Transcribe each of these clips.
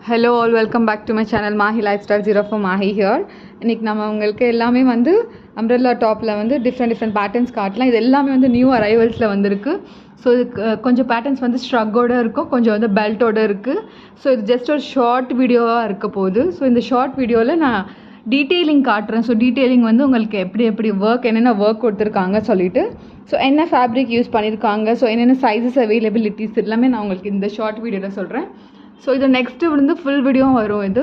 Hello all, welcome back to my channel Mahi Lifestyle 0 for Mahi here. இன்னைக்கு நம்ம உங்களுக்கு எல்லாமே வந்து அம்ப்ரெல்லா டாப்பில் வந்து டிஃப்ரெண்ட் பேட்டர்ன்ஸ் காட்டலாம். இது எல்லாமே வந்து நியூ அரைவல்ஸில் வந்துருக்கு. ஸோ இது கொஞ்சம் பேட்டர்ன்ஸ் வந்து ஸ்ட்ரக்கோடு இருக்கும், கொஞ்சம் வந்து பெல்ட்டோடு இருக்குது. ஸோ இது ஜஸ்ட் ஒரு ஷார்ட் வீடியோவாக இருக்க போகுது. ஸோ இந்த ஷார்ட் வீடியோவில் நான் டீட்டெயிலிங் காட்டுறேன். ஸோ டீட்டெயிலிங் வந்து உங்களுக்கு எப்படி என்னென்ன ஒர்க் கொடுத்துருக்காங்க சொல்லிட்டு, ஸோ என்ன ஃபேப்ரிக் யூஸ் பண்ணியிருக்காங்க, ஸோ என்னென்ன சைஸஸ் அவைலபிலிட்டிஸ் எல்லாமே நான் உங்களுக்கு இந்த ஷார்ட் வீடியோவில் சொல்கிறேன். ஸோ இது நெக்ஸ்ட்டு வந்து ஃபுல் வீடியோவும் வரும் இது.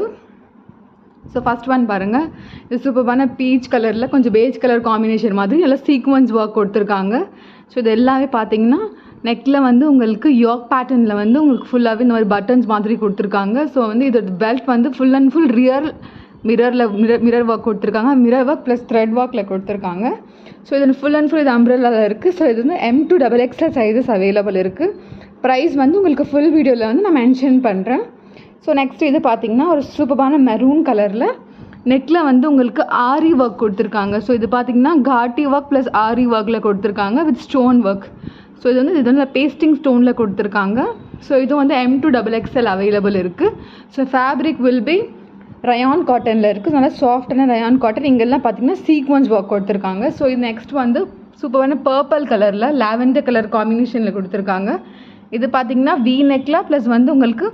ஸோ ஃபஸ்ட் ஒன் பாருங்கள், இது சூப்பரான பீச் கலரில் கொஞ்சம் பேஜ் கலர் காம்பினேஷன் மாதிரி நல்லா சீக்வன்ஸ் ஒர்க் கொடுத்துருக்காங்க. ஸோ இது எல்லாமே பார்த்தீங்கன்னா நெக்கில் வந்து உங்களுக்கு யோக் பேட்டர்னில் வந்து உங்களுக்கு ஃபுல்லாகவே இந்த மாதிரி பட்டன்ஸ் மாதிரி கொடுத்துருக்காங்க. ஸோ வந்து இதோட பெல்ட் வந்து full and full mirror work கொடுத்துருக்காங்க. மிரர் ஒர்க் ப்ளஸ் த்ரெட் ஒர்க்கில் கொடுத்துருக்காங்க. ஸோ இது ஃபுல் அண்ட் ஃபுல் இது அம்ப்ரெல்லாவில் இருக்குது. ஸோ இது வந்து M to XXL sizes available இருக்குது. ப்ரைஸ் வந்து உங்களுக்கு ஃபுல் வீடியோவில் வந்து நான் மென்ஷன் பண்ணுறேன். ஸோ நெக்ஸ்ட் இது பார்த்தீங்கன்னா ஒரு சூப்பரான மெரூன் கலரில் நெக்கில் வந்து உங்களுக்கு ஆரி ஒர்க் கொடுத்துருக்காங்க. ஸோ இது பார்த்தீங்கன்னா காட்டி ஒர்க் ப்ளஸ் ஆரி ஒர்க்கில் கொடுத்துருக்காங்க வித் ஸ்டோன் ஒர்க். ஸோ இது வந்து பேஸ்டிங் ஸ்டோனில் கொடுத்துருக்காங்க. ஸோ இது வந்து M to XXL அவைலபிள் இருக்குது. So fabric will be rayon காட்டனில் இருக்குது. நல்லா சாஃப்டான ரயான் காட்டன். இங்கெல்லாம் பார்த்தீங்கன்னா சீக்வன்ஸ் ஒர்க் கொடுத்துருக்காங்க. ஸோ இது நெக்ஸ்ட் வந்து சூப்பரான பர்பிள் கலரில் லாவெண்டர் கலர் காம்பினேஷனில் கொடுத்துருக்காங்க. இது பார்த்தீங்கன்னா வி நெக்கில் ப்ளஸ் வந்து உங்களுக்கு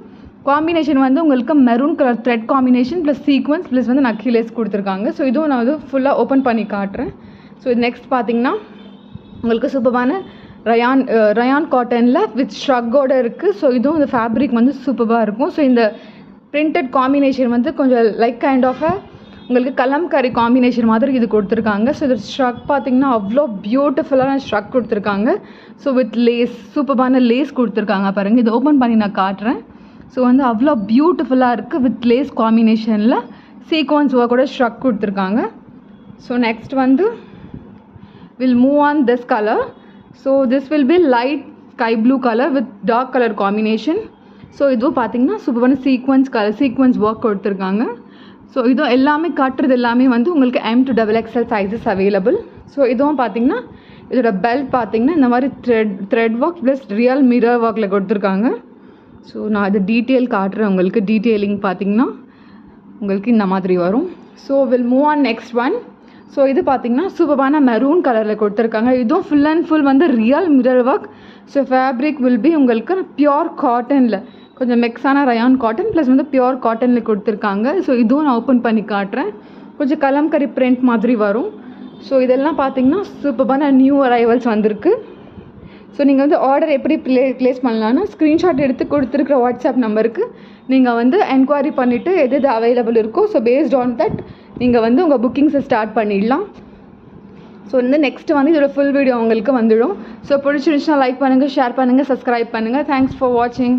காம்பினேஷன் வந்து உங்களுக்கு maroon colour thread combination plus sequence plus வந்து நக்கிலேஸ் கொடுத்துருக்காங்க. ஸோ இதுவும் நான் வந்து ஃபுல்லாக ஓப்பன் பண்ணி காட்டுறேன். ஸோ இது நெக்ஸ்ட் பார்த்தீங்கன்னா உங்களுக்கு சூப்பரான ரயான் காட்டனில் வித் ஷ்ரக்கோடு இருக்குது. ஸோ இதுவும் இந்த ஃபேப்ரிக் வந்து சூப்பராக இருக்கும். ஸோ இந்த பிரிண்டட் காம்பினேஷன் வந்து கொஞ்சம் லைக் கைண்ட் ஆஃப் உங்களுக்கு கலம்கரி காம்பினேஷன் மாதிரி இது கொடுத்துருக்காங்க. ஸோ இது ஸ்ட்ரக் பார்த்தீங்கன்னா அவ்வளோ பியூட்டிஃபுல்லான ஸ்ட்ரக் கொடுத்துருக்காங்க. ஸோ வித் லேஸ் சூப்பரான லேஸ் கொடுத்துருக்காங்க பாருங்கள். இது ஓப்பன் பண்ணி நான் காட்டுறேன். ஸோ வந்து அவ்வளோ பியூட்டிஃபுல்லாக இருக்குது வித் லேஸ் காம்பினேஷனில் சீக்வன்ஸ் ஒர்க்கோட ஸ்ட்ரக் கொடுத்துருக்காங்க. ஸோ நெக்ஸ்ட் வந்து will move on this colour. So this will be light sky blue colour with dark colour combination. So இதுவும் பார்த்தீங்கன்னா சூப்பரான சீக்வன்ஸ் ஒர்க் கொடுத்துருக்காங்க. ஸோ இதுவும் எல்லாமே காட்டுறது எல்லாமே வந்து உங்களுக்கு M to XXL sizes available. So இதுவும் பார்த்தீங்கன்னா இதோட பெல்ட் பார்த்தீங்கன்னா இந்த மாதிரி thread work plus real mirror ஒர்க்கில் கொடுத்துருக்காங்க. ஸோ நான் இது டீட்டெயில் காட்டுறேன் உங்களுக்கு. டீட்டெயிலிங் பார்த்தீங்கன்னா உங்களுக்கு இந்த மாதிரி வரும். So will move on next one. So இது பார்த்தீங்கன்னா சூப்பரான மெரூன் கலரில் கொடுத்துருக்காங்க. இதுவும் ஃபுல் அண்ட் ஃபுல் வந்து real mirror work. So fabric will B உங்களுக்கு பியோர் காட்டனில் கொஞ்சம் மிக்ஸான ரயான் காட்டன் ப்ளஸ் வந்து பியோர் காட்டனில் கொடுத்துருக்காங்க. ஸோ இதுவும் நான் ஓப்பன் பண்ணி காட்டுறேன். கொஞ்சம் கலம்கரி பிரிண்ட் மாதிரி வரும். ஸோ இதெல்லாம் பார்த்தீங்கன்னா சூப்பரான நியூ அரைவல்ஸ் வந்திருக்கு. ஸோ நீங்கள் வந்து ஆர்டர் எப்படி ப்ளேஸ் பண்ணலான்னா ஸ்க்ரீன்ஷாட் எடுத்து கொடுத்துருக்குற வாட்ஸ்அப் நம்பருக்கு நீங்கள் வந்து என்கொயரி பண்ணிவிட்டு எது அவைலபிள் இருக்கோ ஸோ பேஸ்ட் ஆன் தட் நீங்கள் வந்து உங்கள் புக்கிங்ஸை ஸ்டார்ட் பண்ணிடலாம். ஸோ வந்து நெக்ஸ்ட்டு வந்து இதோட ஃபுல் வீடியோ உங்களுக்கு வந்துடும். ஸோ பிடிச்சிருந்துச்சுன்னா லைக் பண்ணுங்கள், ஷேர் பண்ணுங்கள், சப்ஸ்கிரைப் பண்ணுங்கள். தேங்க்ஸ் ஃபார் வாட்சிங்.